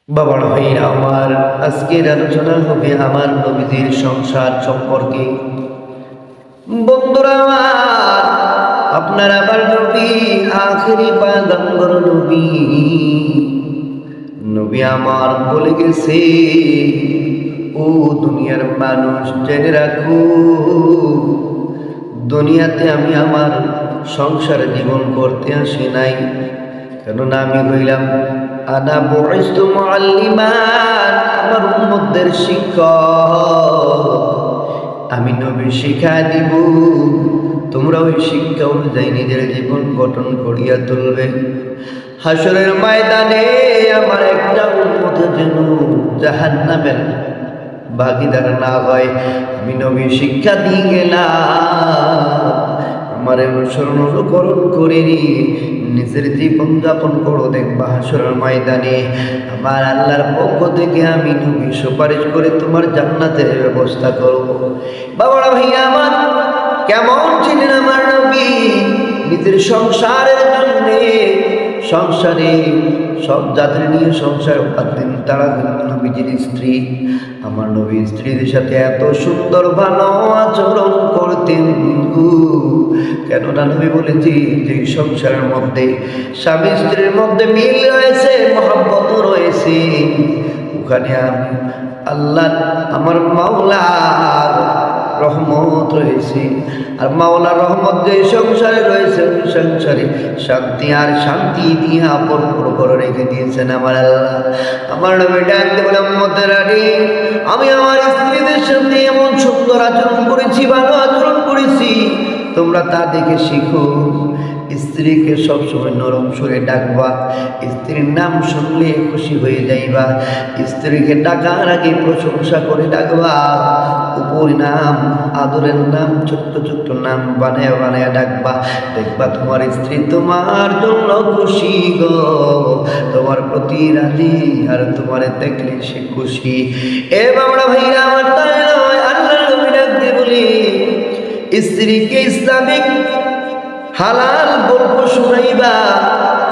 বাবার ভাইরা আমার, আজকের আলোচনা হবে আমার নবীদের সংসার সম্পর্কে। বন্ধুরা আমার, আপনার আবার নবী আখেরি পয়গম্বর নবী নবী আমার বলে গেছে, ও দুনিয়ার মানুষ জেনে রাখো, দুনিয়াতে আমি আমার সংসার জীবন করতে আসি নাই, কেননা আমি হইলাম আনা বুইসতু মুআল্লিমান, আমার উম্মতদের শিক্ষক। আমি নবী শিক্ষা দিব, তোমরা ওই শিক্ষা অনুযায়ী নিজের জীবন গঠন করিয়া তুলবে। হাসরের ময়দানে আমার একটা উম্মত যেন জাহান্নামের ভাগীদার না হয়, আমি নবী শিক্ষা দিয়ে গেলাম। আমার অনুসরণ অনুকরণ করিনি, নিজের জীবন যাপন করো, দেখবা হাসরের ময়দানে আমার আল্লাহর পক্ষ থেকে আমি নবী সুপারিশ করে তোমার জান্নাতের ব্যবস্থা করব। বাবারা ভাইয়া আমার, কেমন ছিলেন আমার নবী নিজের সংসারের জন্য? সংসারে সব জাতির নিয়ে সংসার পাতেন, তারা নবীজির স্ত্রী। আমার নবী স্ত্রীদের সাথে এত সুন্দর ভালো আচরণ করতেন, কেননা নবী বলেছি যে সংসারের মধ্যে স্বামী স্ত্রীর মধ্যে মিল রয়েছে, মহব্বত রয়েছে, ওখানে আমি আল্লাহ আমার মাওলার রহমত রয়েছে। আর মাওলার রহমত যে সংসারে রয়েছে, ওই সংসারে শান্তি আর শান্তি দিয়ে আপন করে রেখে দিয়েছেন আমার আল্লাহ। আমার নবী ডাকতে বলে, উম্মতের রানী, আমি আমার স্ত্রীদের সাথে এমন সুন্দর আচরণ করেছি, ভালো আচরণ করেছি, তোমরা তা দেখে শিখো। স্ত্রীকে সবসময় নরম সুরে ডাকবা, স্ত্রীর নাম শুনলে খুশি হয়ে যাইবা, স্ত্রীকে ডাকার আগে প্রশংসা করে ডাকবা, উপনাম আদরের নাম ছোট্ট ছোট্ট নাম বানায় বানায় ডাকবা, দেখবা তোমার স্ত্রী তোমার জন্য খুশি গো, তোমার প্রতি রাজি, আর তোমার দেখলে সে খুশি। এ বাবা ভাইরা আমার, তাই নয় আল্লাহ নবী ডাকতে বলি, স্ত্রীকে ইসলামিক হালাল গল্প শুনাইবা।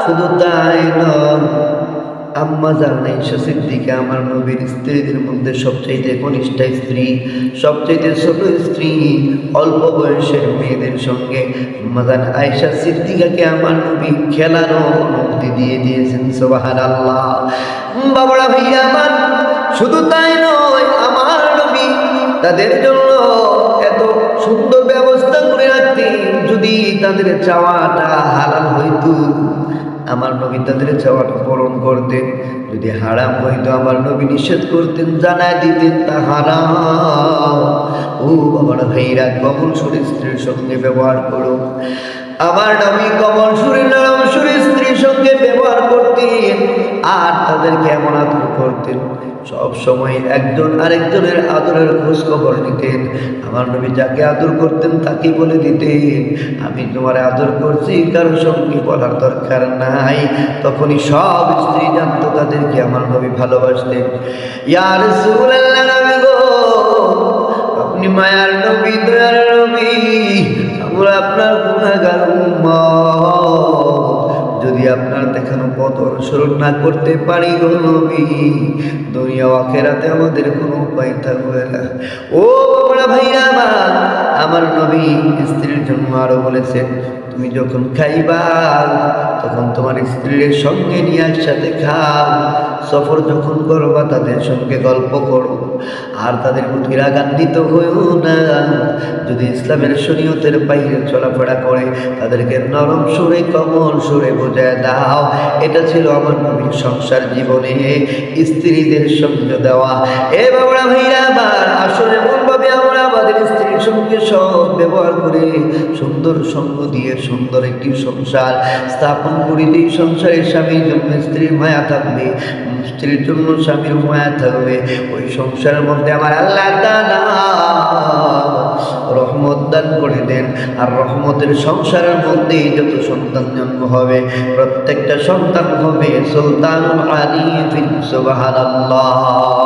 শুধু তাই নয়, আম্মা জান আয়েশা সিদ্দিকা আমার নবীর স্ত্রীদের মধ্যে সবচাইতে কনিষ্ঠা স্ত্রী, সবচাইতে ছোট স্ত্রী, অল্প বয়সের মেয়েদের সঙ্গে আম্মা জান আয়েশা সিদ্দিকাকে আমার নবী খেলারও অনুমতি দিয়ে দিয়েছেন। সুবহানাল্লাহ। বাবারা ভাইয়া আমার, শুধু তাই নয়, আমার নবী তাদের জন্য এত সুন্দর ব্যবস্থা করে রাখতেন, যদি তাদের চাওয়াটা হালাল হইতো আমার নবী তাদের চাওয়াটা পূরণ করতেন, যদি হারাম হইতো আমার নবী নিষেধ করতেন, জানায় দিতেন তা হারাম। ও আমার ভাইরা, কমল সুরে স্ত্রীর সঙ্গে ব্যবহার করো। আমার নবী কমল সুরে নরম সুরে স্ত্রীর সঙ্গে ব্যবহার করতেন, আর তাদেরকে এমন আদর করতেন, সব সময় একজন আরেকজনের আদরের খোঁজ খবর নিতেন। আমার নবী যাকে আদর করতেন তাকে বলে দিতেন, আমি তোমার আদর করছি, কারোর সঙ্গে বলার দরকার নাই। তখনই সব স্ত্রী জানতো তাদেরকে আমার নবী ভালোবাসতেন। ইয়া রাসূলুল্লাহ, নবী গো, আপনি মায়ার নবী, দয়ার নবী, আমরা আপনার গুনাহগার উম্মত, যদি আপনার দেখানো পথ অনুসরণ না করতে পারি গো নবী, দুনিয়া ও আখিরাতে আমাদের কোনো উপায় থাকবে না। ও বাবা ভাইরা আমার নবী স্ত্রীর জন্য আরো বলেছেন, তুমি যখন খাইবা তখন তোমার স্ত্রীর সঙ্গে নিয়ে একসাথে খাও, সফর যখন করবা তাদের সঙ্গে গল্প করো, আর তাদের প্রতি রাগান্বিত হয়েও না। যদি ইসলামের শরীয়তের বাইরে চলাফেরা করে তাদেরকে নরম সুরে কমল সুরে বোঝায় দাও। এটা ছিল আমার নবীর সংসার জীবনে স্ত্রীদের সঙ্গে দেওয়া। এ বাবা ভাইরা আমার, আসলে মূলভাবে আমরা আমাদের স্ত্রীর সঙ্গে সব ব্যবহার করে সুন্দর সঙ্গ দিয়ে সুন্দর একটি সংসার স্থাপন করি। এই সংসারে স্বামীর জন্য স্ত্রীর মায়া থাকবে, স্ত্রীর জন্য স্বামীর মায়া থাকবে, ওই সংসারের মধ্যে আমার আল্লাহ তাআলা রহমত দান করে দেন। আর রহমতের সংসারের মধ্যে যত সন্তান জন্ম হবে, প্রত্যেকটা সন্তান হবে সুলতানুল আলিম। সুবহানাল্লাহ।